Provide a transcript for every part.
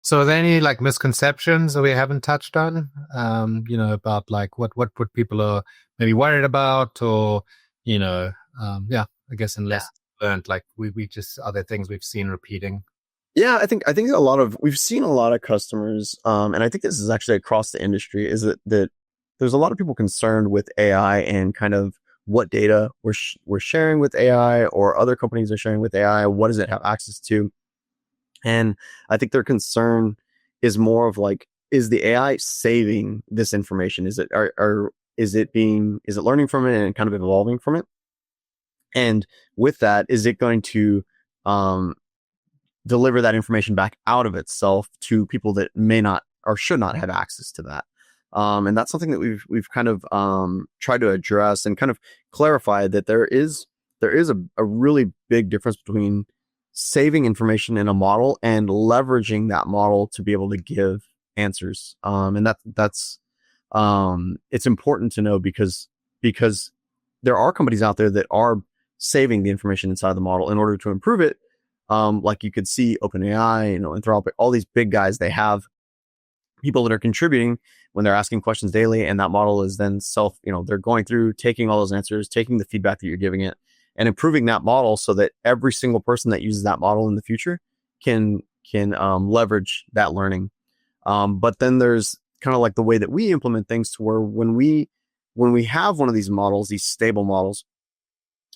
So are there any like misconceptions that we haven't touched on, about like what people are maybe worried about or, I guess Yeah. unless learned, like we just, are there things we've seen repeating? Yeah, I think we've seen a lot of customers, and I think this is actually across the industry, is that there's a lot of people concerned with AI and kind of what data we're sharing with AI or other companies are sharing with AI. What does it have access to? And I think their concern is more of like, is the AI saving this information? Is it learning from it and kind of evolving from it? And with that, is it going to um, deliver that information back out of itself to people that may not or should not have access to that? And that's something that we've kind of tried to address and kind of clarify that there is a really big difference between saving information in a model and leveraging that model to be able to give answers. And that's it's important to know because there are companies out there that are saving the information inside the model in order to improve it. Like you could see OpenAI, Anthropic, all these big guys, they have people that are contributing when they're asking questions daily, and that model is then they're going through, taking all those answers, taking the feedback that you're giving it, and improving that model so that every single person that uses that model in the future can leverage that learning. But then there's kind of like the way that we implement things to where when we have one of these models, these stable models,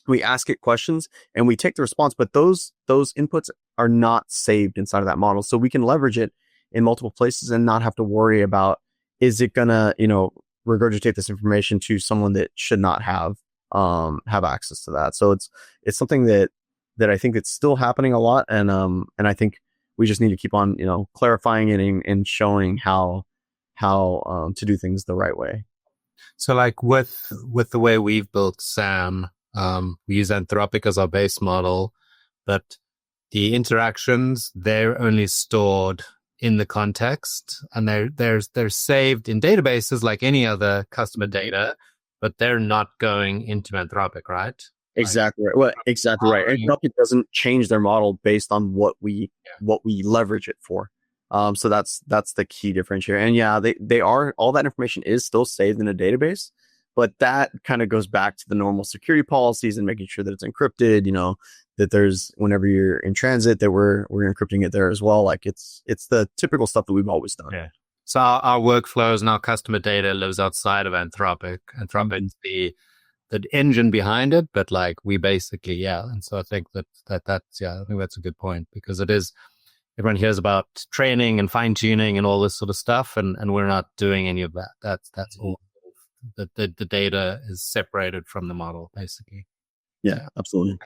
we ask it questions and we take the response, but those inputs are not saved inside of that model. So we can leverage it in multiple places and not have to worry about, is it gonna, regurgitate this information to someone that should not have access to that. So it's something that I think it's still happening a lot. And I think we just need to keep on, clarifying it and showing how to do things the right way. So like with the way we've built SAM, we use Anthropic as our base model, but the interactions, they're only stored in the context, and they're saved in databases like any other customer data, but they're not going into Anthropic, right? Exactly right. Well, exactly right. Anthropic doesn't change their model based on what we leverage it for. So that's the key differentiator. And yeah, they are, all that information is still saved in a database, but that kind of goes back to the normal security policies and making sure that it's encrypted, that there's, whenever you're in transit, that we're encrypting it there as well. Like it's the typical stuff that we've always done. Yeah. So our workflows and our customer data lives outside of Anthropic. Anthropic's the engine behind it, but like we basically, yeah. And so I think that's, yeah, I think that's a good point, because it is, everyone hears about training and fine tuning and all this sort of stuff. And we're not doing any of that. That's all. The data is separated from the model, basically. Yeah, absolutely.